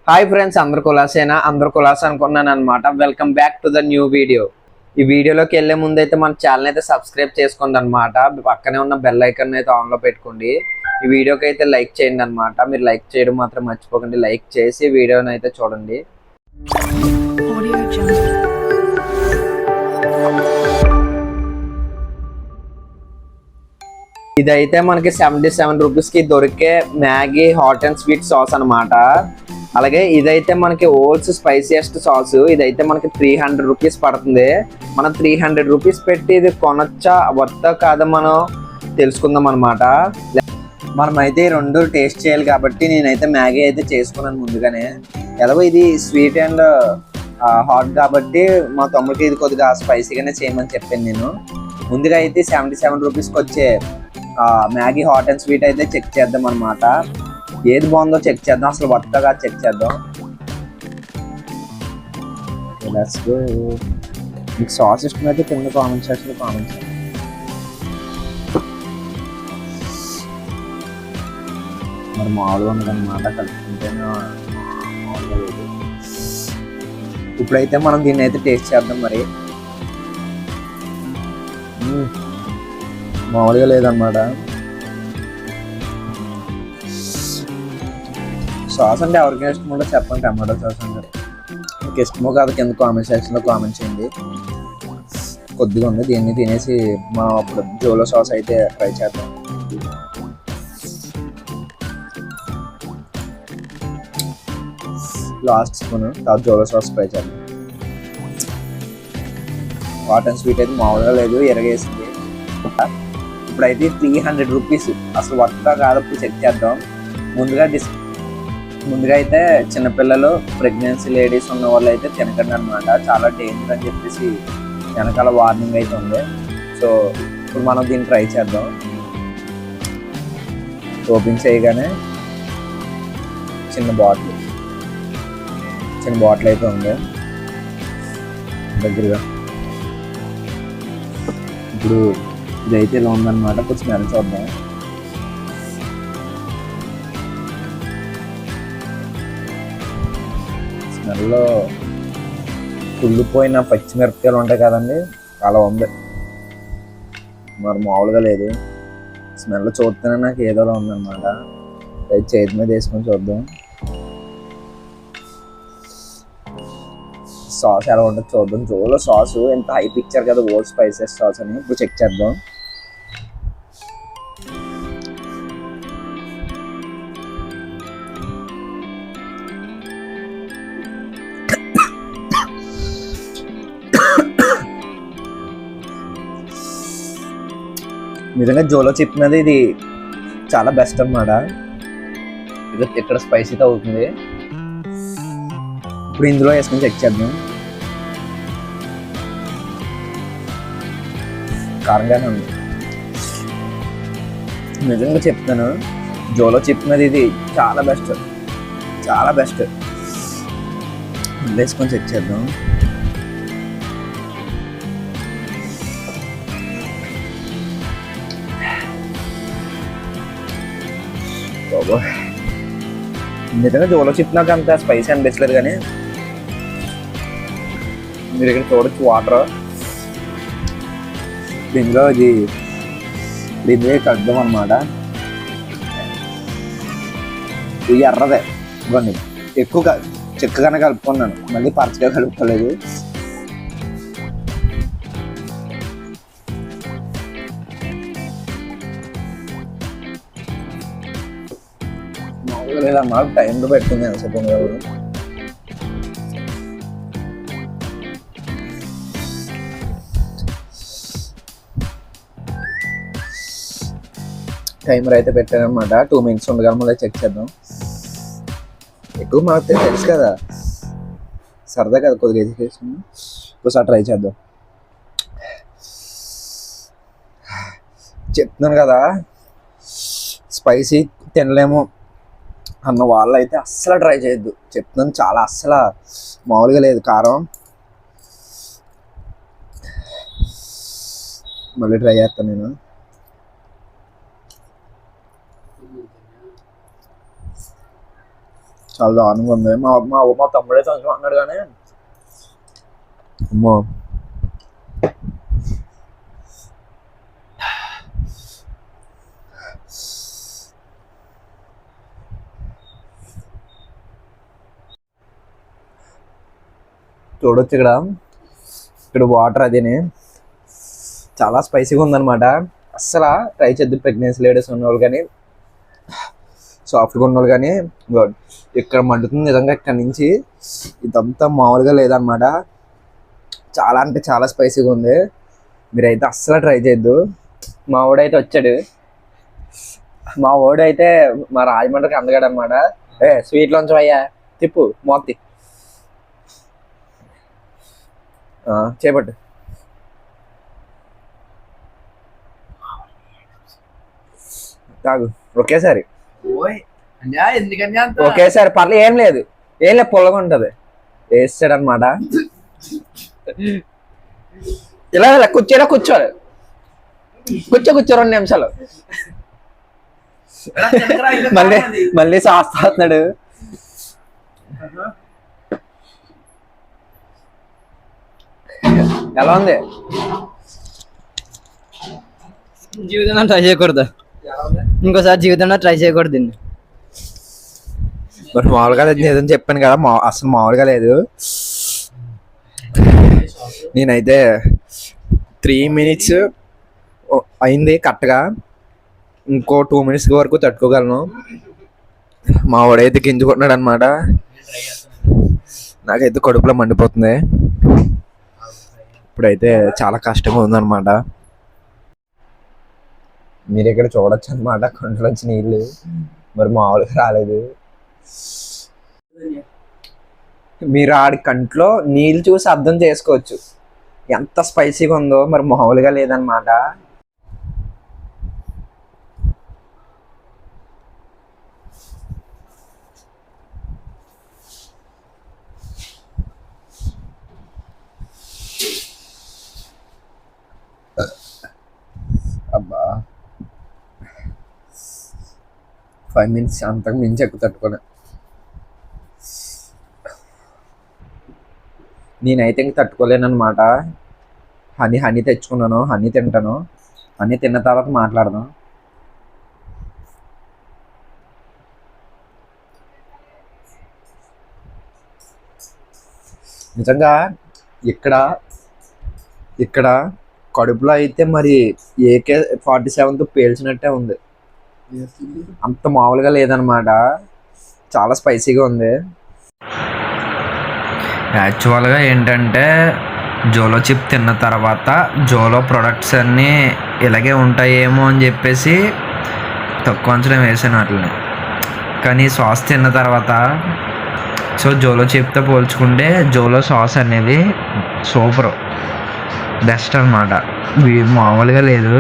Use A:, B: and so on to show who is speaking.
A: Hi friends, అందరు కులాసేనా? అందరు కులాస అనుకున్నాను అనమాట. Welcome back to the new video. ఈ వీడియోలోకి వెళ్లే ముందు అయితే మన ఛానల్ అయితే సబ్స్క్రైబ్ చేసుకోండి అనమాట. పక్కనే ఉన్న బెల్ ఐకాన్ అయితే ఆన్లో పెట్టుకోండి. ఈ వీడియోకి అయితే లైక్ చేయండి అనమాట. మీరు లైక్ చేయడం మాత్రం మర్చిపోకండి. లైక్ చేసి వీడియోని అయితే చూడండి. ఇదైతే మనకి 77 రూపీస్కి దొరికే Maggi hot and sweet sauce అనమాట. అలాగే ఇదైతే మనకి ఓల్స్ స్పైసియస్ట్ సాస్. ఇదైతే మనకి 300 రూపీస్ పడుతుంది. మనం 300 రూపీస్ పెట్టి ఇది కొనొచ్చా వర్తా కాదా మనం తెలుసుకుందాం అనమాట. మనమైతే ఈ రెండు టేస్ట్ చేయాలి కాబట్టి నేనైతే మ్యాగీ అయితే చేసుకున్నాను ముందుగానే. ఎలాగో ఇది స్వీట్ అండ్ హాట్ కాబట్టి మా తమ్ముడికి ఇది కొద్దిగా స్పైసీగానే చేయమని చెప్పాను నేను. ముందుగా అయితే 77 రూపీస్కి వచ్చే మ్యాగీ హాట్ అండ్ స్వీట్ అయితే చెక్ చేద్దాం అనమాట. ఏది బాగుందో చెక్ చేద్దాం, అసలు వర్తగా చెక్ చేద్దాం. మీకు సాస్ ఇష్టమైతే కింద కామెంట్ సెక్షన్లో కామెంట్ చేయండి. మరి మామూలుగా ఉండదన్నమాట, కలుపుకుంటేనే మామూలుగా లేదు. ఇప్పుడైతే మనం దీన్ని అయితే టేస్ట్ చేద్దాం. మరి మామూలుగా లేదన్నమాట. సాస్ అంటే ఎవరికైనా ఇష్టమో చెప్పండి. టమాటో సాస్ అంటే మీకు ఇష్టమో కాదు కింద కామెంట్ సెక్షన్లో కామెంట్ చేయండి. కొద్దిగా ఉంది, దీన్ని తినేసి మనం అప్పుడు జోలో సాస్ అయితే ట్రై చేద్దాం. లాస్ట్ స్పూన్ తర్వాత జోలో సాస్ ట్రై చేద్దాం. హాట్ అండ్ స్వీట్ అయితే మామూలుగా లేదు, ఎరగేసింది. ఇప్పుడైతే 300 రూపీస్ అసలు వర్తా కాదప్పుడు చెక్ చేద్దాం. ముందుగా అయితే చిన్నపిల్లలు, ప్రెగ్నెన్సీ లేడీస్ ఉన్న వాళ్ళు అయితే తినకండి అనమాట. చాలా డేంజర్ అని చెప్పేసి వెనకాల వార్నింగ్ అయితే ఉంది. సో ఇప్పుడు మనం దీన్ని ట్రై చేద్దాం. ఓపెన్ చేయగానే చిన్న బాటిల్ అయితే ఉంది దగ్గరగా. ఇప్పుడు ఇదైతే ఇలా ఉందన్నమాట. కొంచెం స్మెల్ చూద్దాం. స్మెల్లో కుళ్ళిపోయిన పచ్చిమిరపకాయలు ఉంటాయి కదండి, అలా ఉంది. మరి మామూలుగా లేదు. స్మెల్ చూస్తేనే నాకు ఏదోలా ఉందన్నమాట. చేతి మీద వేసుకొని చూద్దాం. సాస్ ఎలా ఉంటుంది చూద్దాం. జోలో సాసు ఎంత హై పిక్చర్ కదా, ఓల్డ్ స్పైసెస్ సాస్ అని. ఇప్పుడు చెక్ చేద్దాం. నిజంగా జోలో చెప్పినది ఇది చాలా బెస్ట్ అన్నమాట. ఇక్కడ స్పైసీతో అవుతుంది. ఇప్పుడు ఇందులో వేసుకొని చెక్ చేద్దాం. కారంగానే ఉంది. నిజంగా చెప్తాను, జోలో చెప్పినది ఇది చాలా బెస్ట్, చాలా బెస్ట్. వేసుకొని చెక్ చేద్దాం. నిజంగా జోలో చిప్ నాకు అంత స్పైసీ అనిపించలేదు, కానీ మీరు ఇక్కడ చూడొచ్చు వాటర్. దీనిలో దీనిలో కలుపుదాం అనమాట. ఇది ఎర్రదే కొన్ని ఎక్కువ చిక్కగానే కలుపుకున్నాను, మళ్ళీ పరచగా కలుపుకోలేదు. లేదమ్మా, టైంలో పెట్టుకుంది ఎంతసేపు కాదు. టైమర్ అయితే పెట్టానమాట. 2 minutes ఉండగా మళ్ళీ చెక్ చేద్దాం. ఎక్కువ మాకు తెలుసు కదా, సరదా కదా, కొద్దిగా ఎడ్యుకేషన్. ఒకసారి ట్రై చేద్దాం. చెప్తున్నాను కదా, స్పైసీ తినలేము అన్న వాళ్ళు అయితే అస్సలు ట్రై చేయొద్దు. చెప్తున్నాను, చాలా అస్సలు మామూలుగా లేదు కారం. మళ్ళీ ట్రై చేస్తాను నేను. చాలా దారుణంగా ఉంది. మా మా మా తమ్ముడే కొంచెం అన్నాడు కానీ అమ్మో. చూడొచ్చు ఇక్కడ వాటర్ అదేనే చాలా స్పైసీగా ఉందన్నమాట. అస్సలు ట్రై చేద్దాం ప్రెగ్నెన్సీ లేడీస్ ఉన్నవాళ్ళు కానీ సాఫ్ట్గా ఉన్నవాళ్ళు కానీ. ఇక్కడ మండుతుంది నిజంగా. ఇక్కడ నుంచి ఇదంతా మామూలుగా లేదనమాట. చాలా అంటే చాలా స్పైసీగా ఉంది. మీరైతే అస్సలు ట్రై చేయొద్దు. మా వాడైతే వచ్చాడు. మా వాడైతే మా రాజమండ్రికి అందగాడు అనమాట. స్వీట్లోంచి అయ్యా తిప్పు మోతి చేపట్టు. తాగు ఒకేసారి. ఒకేసారి పర్లేదు, ఏం లేదు పుల్లగా ఉంటది. వేస్తాడు అనమాట. ఇలా కూర్చోవాలి. కూర్చో 2 నిమిషాలు. మళ్ళీ సాస్తున్నాడు. ఎలా ఉంది?
B: జీవితంలో ట్రై చేయకూడదు, ఇంకోసారి జీవితంలో ట్రై చేయకూడదు.
A: మరి మామూలుగా లేదని చెప్పాను కదా, అసలు మామూలుగా లేదు. నేనైతే 3 minutes అయింది కరెక్ట్గా. ఇంకో 2 minutes వరకు తట్టుకోగలను. మా వాడైతే గింజుకుంటున్నాడు అనమాట. నాకైతే కడుపులో మండిపోతుంది. ఇప్పుడైతే చాలా కష్టంగా ఉందన్నమాట. మీరు ఇక్కడ చూడొచ్చు అనమాట. కంట్లోంచి నీళ్ళు మరి మామూలుగా రాలేదు. మీరు ఆడి కంట్లో నీళ్ళు చూసి అర్థం చేసుకోవచ్చు ఎంత స్పైసీగా ఉందో. మరి మామూలుగా లేదనమాట. అబ్బా 5 minutes అంతకు మించి ఎక్కువ తట్టుకోలే. నేనైతే ఇంక తట్టుకోలేను అనమాట. హనీ తెచ్చుకున్నాను. హనీ తింటాను. హనీ తిన్న తర్వాత మాట్లాడదాం. నిజంగా ఇక్కడ కడుపులో అయితే మరి AK-47తో పేల్చినట్టే ఉంది. అంత మామూలుగా లేదనమాట. చాలా స్పైసీగా ఉంది. యాక్చువల్గా ఏంటంటే జోలో చిప్ తిన్న తర్వాత జోలో ప్రొడక్ట్స్ అన్నీ ఇలాగే ఉంటాయేమో అని చెప్పేసి తక్కువ అంచనా వేసాను వాటిని. కానీ సాస్ తిన్న తర్వాత జోలో చిప్తో పోల్చుకుంటే జోలో సాస్ అనేది సూపర్ బెస్ట్ అనమాట. మామూలుగా లేదు.